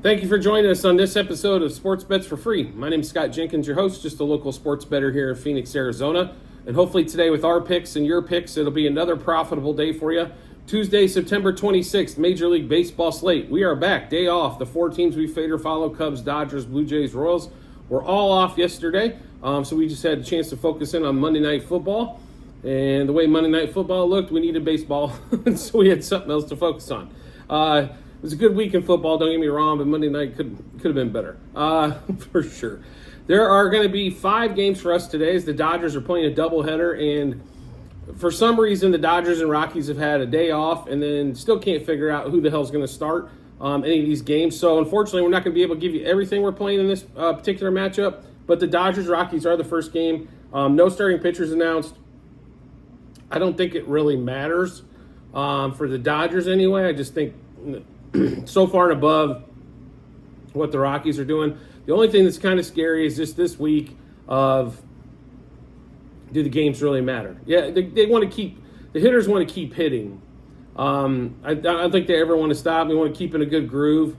Thank you for joining us on this episode of Sports Bets for Free. My name is Scott Jenkins, your host, just a local sports bettor here in Phoenix, Arizona. And hopefully today with our picks and your picks, it'll be another profitable day for you. Tuesday, September 26th, Major League Baseball slate. We are back, day off. The four teams we fade or follow, Cubs, Dodgers, Blue Jays, Royals, were all off yesterday. So we just had a chance to focus in on Monday Night Football. And the way Monday Night Football looked, we needed baseball, so we had something else to focus on. It was a good week in football, don't get me wrong, but Monday night could have been better, for sure. There are going to be 5 games for us today as the Dodgers are playing a doubleheader, and for some reason the Dodgers and Rockies have had a day off and then still can't figure out who the hell's going to start any of these games. So unfortunately, we're not going to be able to give you everything we're playing in this particular matchup, but the Dodgers-Rockies are the first game. No starting pitchers announced. I don't think it really matters for the Dodgers anyway. I just think so far and above what the Rockies are doing. The only thing that's kind of scary is just this week of, do the games really matter? Yeah, they want to keep, the hitters want to keep hitting. I don't think they ever want to stop. They want to keep in a good groove.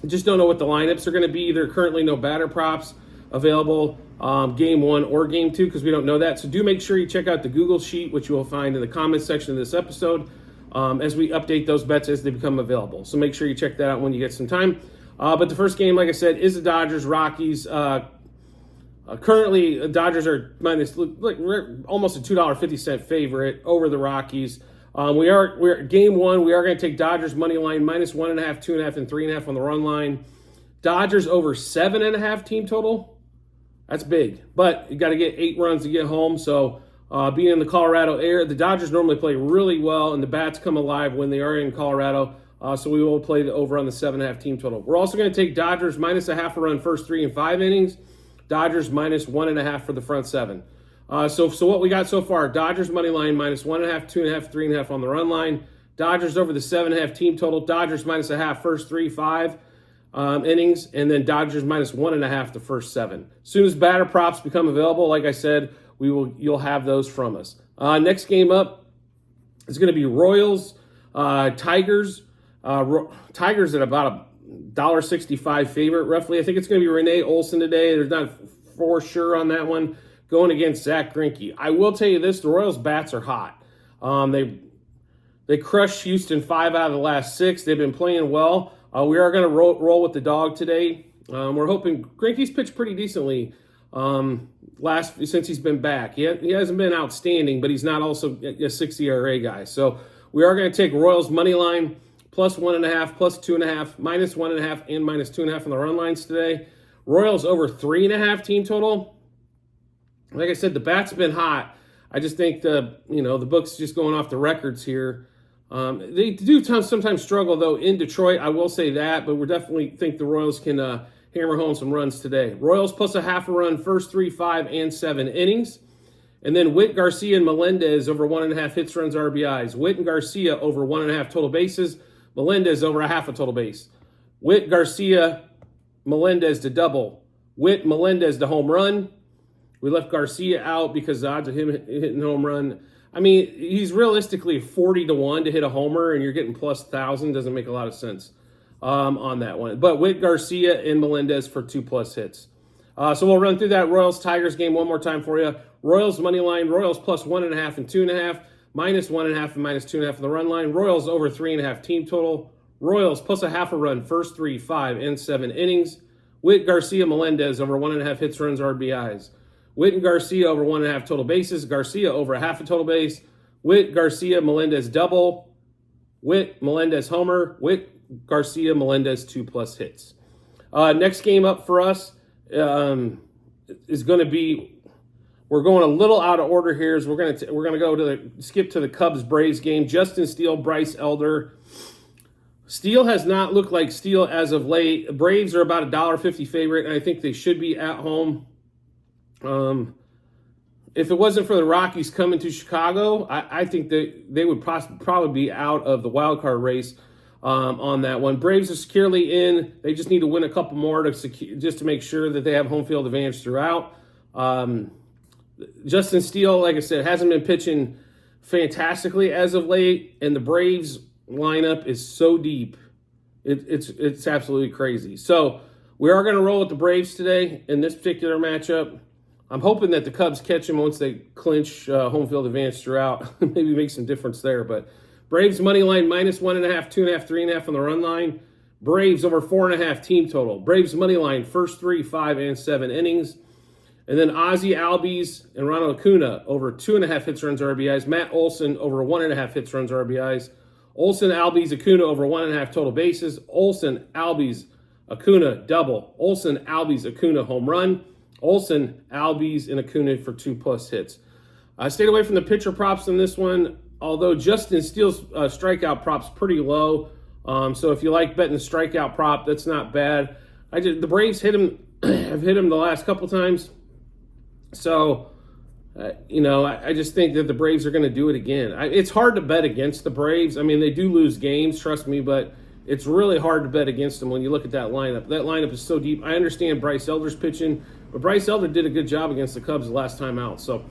I just don't know what the lineups are going to be. There are currently no batter props available game 1 or game 2 because we don't know that. So do make sure you check out the Google sheet, which you will find in the comments section of this episode. As we update those bets as they become available. So make sure you check that out when you get some time. But the first game, like I said, is the Dodgers-Rockies. Currently, the Dodgers are we're almost a $2.50 favorite over the Rockies. We're game 1. We are going to take Dodgers money line -1.5, 2.5, and 3.5 on the run line. Dodgers over 7.5 team total. That's big, but you got to get 8 runs to get home. So being in the Colorado area, the Dodgers normally play really well, and the bats come alive when they are in Colorado. So we will play the over on the 7.5 team total. We're also going to take Dodgers -0.5 run first 3 and 5 innings. Dodgers -1.5 for the front 7. So what we got so far: Dodgers money line -1.5, 2.5, 3.5 on the run line. Dodgers over the 7.5 team total. Dodgers -0.5 first 3, 5 innings, and then Dodgers -1.5 the first 7. As soon as batter props become available, like I said, you'll have those from us. Next game up is going to be Royals, Tigers. Tigers at about a $1.65 favorite, roughly. I think it's going to be Renee Olson today. There's not for sure on that one, going against Zach Greinke. I will tell you this: the Royals bats are hot. They crushed Houston 5 out of the last 6. They've been playing well. We are going to roll with the dog today. We're hoping Greinke's pitched pretty decently. Since he's been back. He hasn't been outstanding, but he's not also a 60 ERA guy. So we are going to take Royals money line +1.5, +2.5, -1.5, and -2.5 on the run lines today. Royals over 3.5 team total. Like I said, the bats have been hot. I just think the book's just going off the records here. They do sometimes struggle though in Detroit. I will say that, but we definitely think the Royals can hammer home some runs today. Royals +0.5 run first 3, 5, and 7 innings. And then Witt, Garcia, and Melendez over 1.5 hits, runs, RBIs. Witt and Garcia over 1.5 total bases. Melendez over 0.5 total base. Witt, Garcia, Melendez to double. Witt, Melendez to home run. We left Garcia out because the odds of him hitting home run, I mean, he's realistically 40-1 to hit a homer, and you're getting +1,000. Doesn't make a lot of sense on that one. But Witt, Garcia, and Melendez for 2+ hits. So we'll run through that Royals-Tigers game one more time for you. Royals money line, Royals +1.5 and 2.5, -1.5 and -2.5 on the run line. Royals over 3.5 team total. Royals +0.5 run first 3, 5, and 7 innings. Witt, Garcia, Melendez over 1.5 hits, runs, RBIs. Witt and Garcia over 1.5 total bases. Garcia over 0.5 total base. Witt, Garcia, Melendez double. Witt, Melendez homer. Witt, Garcia, Melendez 2+ hits. Next game up for us is going to be, we're going a little out of order here. We're going to go skip to the Cubs Braves game. Justin Steele, Bryce Elder. Steele has not looked like Steele as of late. Braves are about a $1.50 favorite, and I think they should be at home. If it wasn't for the Rockies coming to Chicago, I think they would probably be out of the wild card race on that one. Braves are securely in. They just need to win a couple more just to make sure that they have home field advantage throughout. Justin Steele, like I said, hasn't been pitching fantastically as of late, and the Braves lineup is so deep. It's absolutely crazy. So we are going to roll with the Braves today in this particular matchup. I'm hoping that the Cubs catch them once they clinch home field advantage throughout. Maybe make some difference there. But Braves money line -1.5, 2.5, 3.5 on the run line. Braves over 4.5 team total. Braves money line first 3, 5, and 7 innings. And then Ozzie Albies and Ronald Acuna over 2.5 hits, runs, RBIs. Matt Olson over 1.5 hits, runs, RBIs. Olson, Albies, Acuna over 1.5 total bases. Olson, Albies, Acuna double. Olson, Albies, Acuna home run. Olson, Albies, and Acuna for 2+ hits. I stayed away from the pitcher props in this one, although Justin Steele's strikeout prop's pretty low. So if you like betting the strikeout prop, that's not bad. The Braves hit him, have hit him the last couple times. So, I just think that the Braves are going to do it again. It's hard to bet against the Braves. I mean, they do lose games, trust me, but it's really hard to bet against them when you look at that lineup. That lineup is so deep. I understand Bryce Elder's pitching, but Bryce Elder did a good job against the Cubs the last time out. So,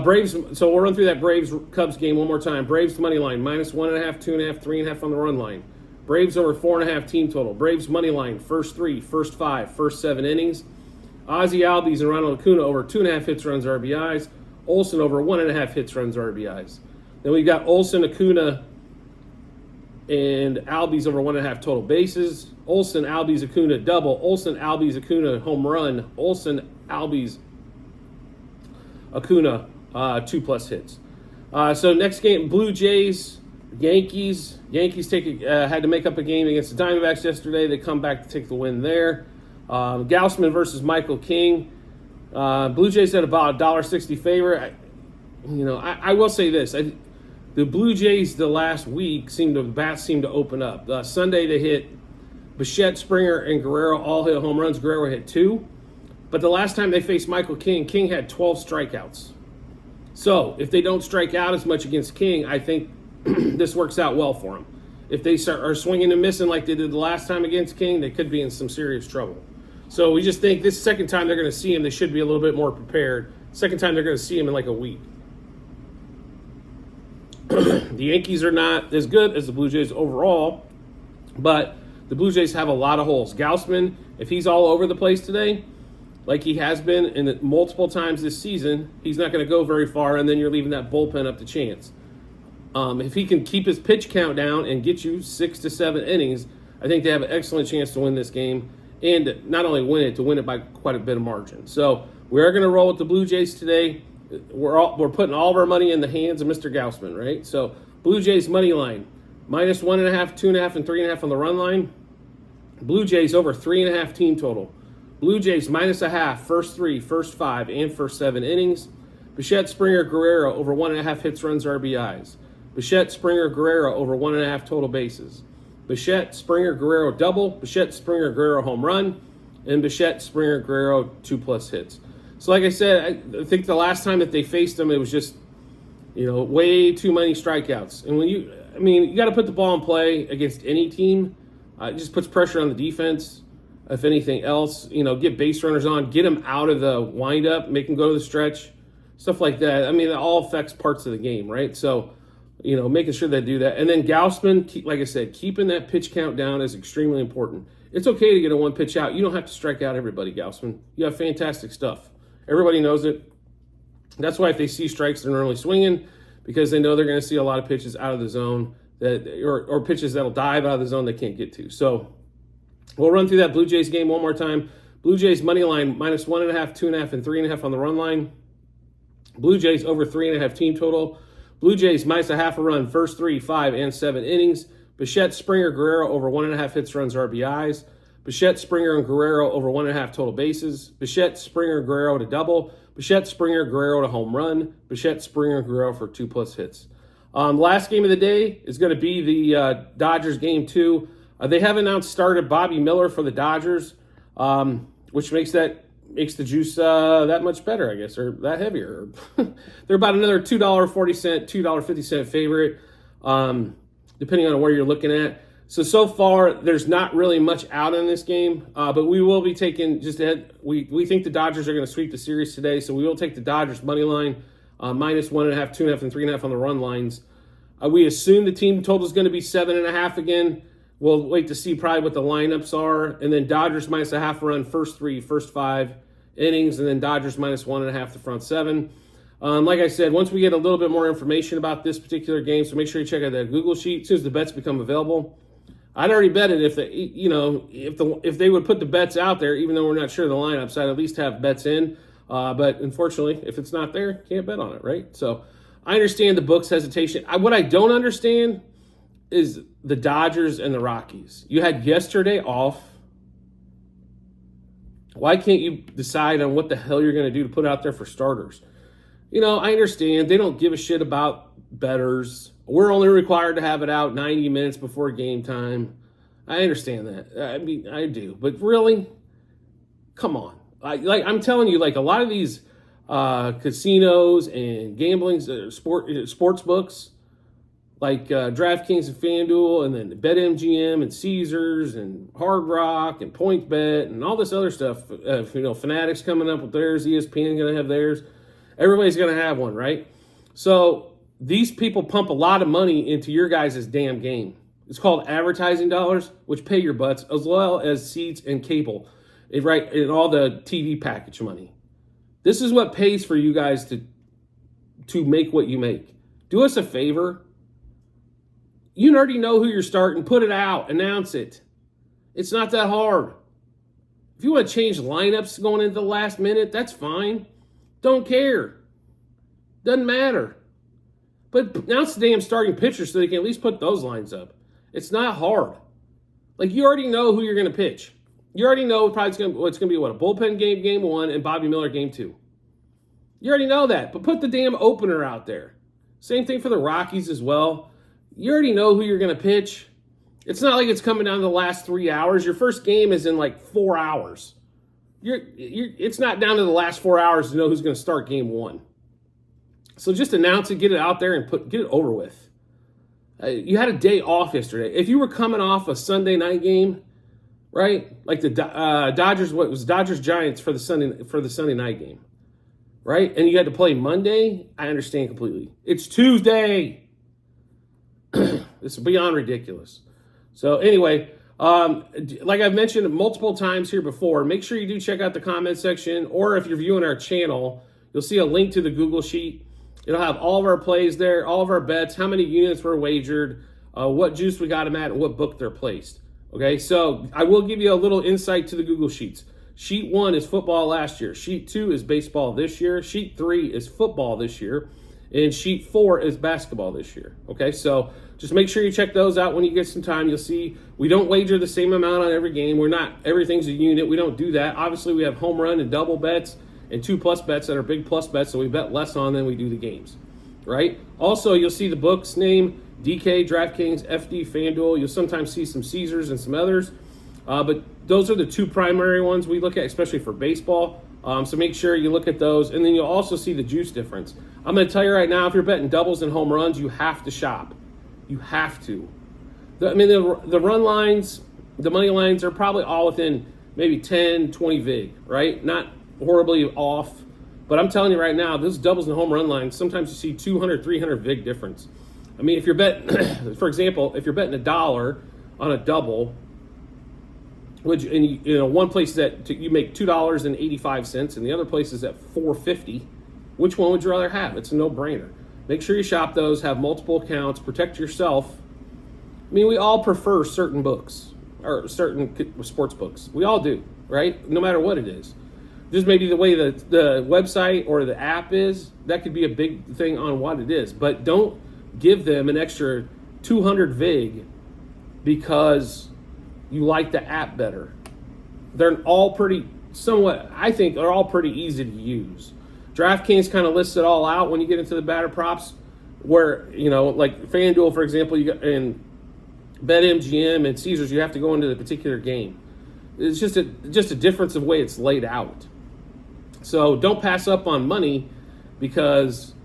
Braves. So we'll run through that Braves-Cubs game one more time. Braves money line -1.5, 2.5, 3.5 on the run line. Braves over 4.5 team total. Braves money line first 3, first 5, first 7 innings. Ozzie Albies and Ronald Acuna over 2.5 hits, runs, RBIs. Olson over 1.5 hits, runs, RBIs. Then we've got Olson, Acuna, and Albies over 1.5 total bases. Olson, Albies, Acuna double. Olson, Albies, Acuna home run. Olson, Albies, Acuna 2+ hits. So next game, Blue Jays, Yankees. Yankees had to make up a game against the Diamondbacks yesterday. They come back to take the win there. Gausman versus Michael King. Blue Jays at about $1.60 favorite. I will say this. The Blue Jays the last week bats seem to open up. Sunday they hit Bichette, Springer, and Guerrero all hit home runs. Guerrero hit 2. But the last time they faced Michael King, King had 12 strikeouts. So if they don't strike out as much against King, I think this works out well for them. If they are swinging and missing like they did the last time against King, they could be in some serious trouble. So we just think this second time they're going to see him, they should be a little bit more prepared. Second time they're going to see him in like a week. The Yankees are not as good as the Blue Jays overall, but the Blue Jays have a lot of holes. Gausman, if he's all over the place today, like he has been in multiple times this season, he's not going to go very far, and then you're leaving that bullpen up to chance. If he can keep his pitch count down and get you 6 to 7 innings, I think they have an excellent chance to win this game, and not only win it, to win it by quite a bit of margin. So we are going to roll with the Blue Jays today. We're putting all of our money in the hands of Mr. Gausman, right? So Blue Jays money line, -1.5, 2.5, and 3.5 on the run line. Blue Jays over 3.5 team total. Blue Jays -0.5, first 3, first 5, and first 7 innings. Bichette, Springer, Guerrero over 1.5 hits, runs, RBIs. Bichette, Springer, Guerrero over 1.5 total bases. Bichette, Springer, Guerrero double. Bichette, Springer, Guerrero home run. And Bichette, Springer, Guerrero 2+ hits. So like I said, I think the last time that they faced them, it was just, way too many strikeouts. And when you got to put the ball in play against any team. It just puts pressure on the defense. If anything else, get base runners on, get them out of the windup, make them go to the stretch, stuff like that. I mean, it all affects parts of the game, right? So, making sure they do that. And then Gausman, like I said, keeping that pitch count down is extremely important. It's okay to get a 1 pitch out. You don't have to strike out everybody, Gausman. You have fantastic stuff. Everybody knows it. That's why if they see strikes, they're normally swinging, because they know they're going to see a lot of pitches out of the zone or pitches that'll dive out of the zone they can't get to. So we'll run through that Blue Jays game one more time. Blue Jays money line -1.5, 2.5, and 3.5 on the run line. Blue Jays over 3.5 team total. Blue Jays -0.5 a run, first 3, 5, and 7 innings. Bichette, Springer, Guerrero over 1.5 hits, runs, RBIs. Bichette, Springer, and Guerrero over 1.5 total bases. Bichette, Springer, Guerrero to double. Bichette, Springer, Guerrero to home run. Bichette, Springer, Guerrero for 2+ hits. Last game of the day is going to be the Dodgers game 2. They have announced started Bobby Miller for the Dodgers, which makes the juice that much better, I guess, or that heavier. They're about another $2.40, $2.50 favorite, depending on where you're looking at. So far, there's not really much out in this game, but we will be taking just ahead. We think the Dodgers are going to sweep the series today, so we will take the Dodgers money line, -1.5, 2.5, and 3.5 on the run lines. We assume the team total is going to be 7.5 again. We'll wait to see probably what the lineups are. And then Dodgers minus a half run, first 5 innings, and then Dodgers minus 1.5 the front 7. Like I said, once we get a little bit more information about this particular game, so make sure you check out that Google sheet as soon as the bets become available. I'd already bet it if they would put the bets out there, even though we're not sure of the lineups, I'd at least have bets in. But unfortunately, if it's not there, can't bet on it, right? So I understand the book's hesitation. What I don't understand is the Dodgers and the Rockies. You had yesterday off. Why can't you decide on what the hell you're going to do to put out there for starters? I understand they don't give a shit about bettors. We're only required to have it out 90 minutes before game time. I understand that. I mean, I do. But really, come on. I'm telling you, like a lot of these casinos and gambling sports books, like DraftKings and FanDuel, and then BetMGM and Caesars and Hard Rock and PointsBet and all this other stuff. Fanatics coming up with theirs, ESPN going to have theirs. Everybody's going to have one, right? So these people pump a lot of money into your guys' damn game. It's called advertising dollars, which pay your butts, as well as seats and cable, right? And all the TV package money. This is what pays for you guys to make what you make. Do us a favor. You already know who you're starting. Put it out. Announce it. It's not that hard. If you want to change lineups going into the last minute, that's fine. Don't care. Doesn't matter. But announce the damn starting pitcher so they can at least put those lines up. It's not hard. Like, you already know who you're going to pitch. You already know probably it's going to be a bullpen game 1, and Bobby Miller game 2. You already know that. But put the damn opener out there. Same thing for the Rockies as well. You already know who you're going to pitch. It's not like it's coming down to the last 3 hours. Your first game is in like 4 hours. It's not down to the last 4 hours to know who's going to start game 1. So just announce it, get it out there, and get it over with. You had a day off yesterday. If you were coming off a Sunday night game, right? Like the Dodgers, what was Dodgers Giants for the Sunday night game, right? And you had to play Monday. I understand completely. It's Tuesday. It's beyond ridiculous. So anyway. Like I've mentioned multiple times here before, make sure you do check out the comment section, or if you're viewing our channel, you'll see a link to the Google sheet. It'll have all of our plays there, all of our bets, how many units were wagered, what juice we got them at, and what book they're placed. Okay, so I will give you a little insight to the Google sheets. Sheet 1 is football last year. Sheet 2 is baseball this year. Sheet 3 is football this year. And sheet 4 is basketball this year. Okay, so just make sure you check those out when you get some time. You'll see we don't wager the same amount on every game. Everything's a unit. We don't do that. Obviously, we have home run and double bets and 2+ bets that are big plus bets, so we bet less on than we do the games, right? Also, you'll see the books name, DK, DraftKings, FD, FanDuel. You'll sometimes see some Caesars and some others. But those are the two primary ones we look at, especially for baseball. So make sure you look at those. And then you'll also see the juice difference. I'm going to tell you right now, if you're betting doubles and home runs, you have to shop. You have to. The run lines, the money lines are probably all within maybe 10, 20 vig, right? Not horribly off. But I'm telling you right now, those doubles and home run lines, sometimes you see 200, 300 vig difference. I mean, if you're betting, for example, if you're betting $1 on a double, which one place is that you make $2.85 and the other place is at $4.50, which one would you rather have? It's a no-brainer. Make sure you shop those, have multiple accounts, protect yourself. I mean, we all prefer certain books or certain sports books. We all do, right? No matter what it is. Just maybe the way the website or the app is, that could be a big thing on what it is. But don't give them an extra 200 vig because you like the app better. They're all I think they're all pretty easy to use. DraftKings kind of lists it all out when you get into the batter props, where, like FanDuel, for example, you got in BetMGM and Caesars, you have to go into the particular game. It's just a difference of way it's laid out. So don't pass up on money because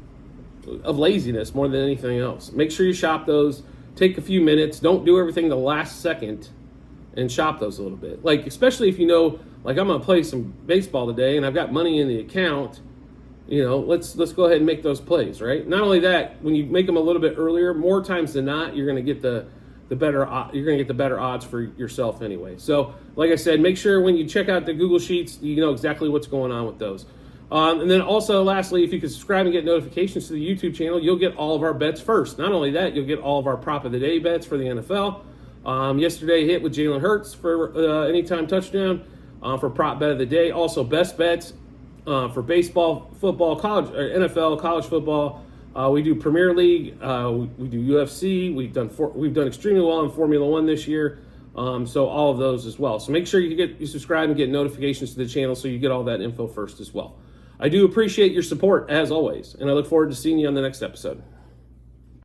of laziness more than anything else. Make sure you shop those. Take a few minutes. Don't do everything the last second, and shop those a little bit. Like, especially if like I'm going to play some baseball today and I've got money in the account, let's go ahead and make those plays, right? Not only that, when you make them a little bit earlier, more times than not, you're going to get the the better you're going to get the better odds for yourself anyway. So, like I said, make sure when you check out the Google Sheets, you know exactly what's going on with those. And then also, lastly, if you can subscribe and get notifications to the YouTube channel, you'll get all of our bets first. Not only that, you'll get all of our prop of the day bets for the NFL. Yesterday hit with Jalen Hurts for anytime touchdown for prop bet of the day. Also, best bets for baseball, football, college, NFL, college football. We do Premier League. We do UFC. We've done extremely well in Formula One this year. So all of those as well. So make sure you subscribe and get notifications to the channel so you get all that info first as well. I do appreciate your support as always, and I look forward to seeing you on the next episode.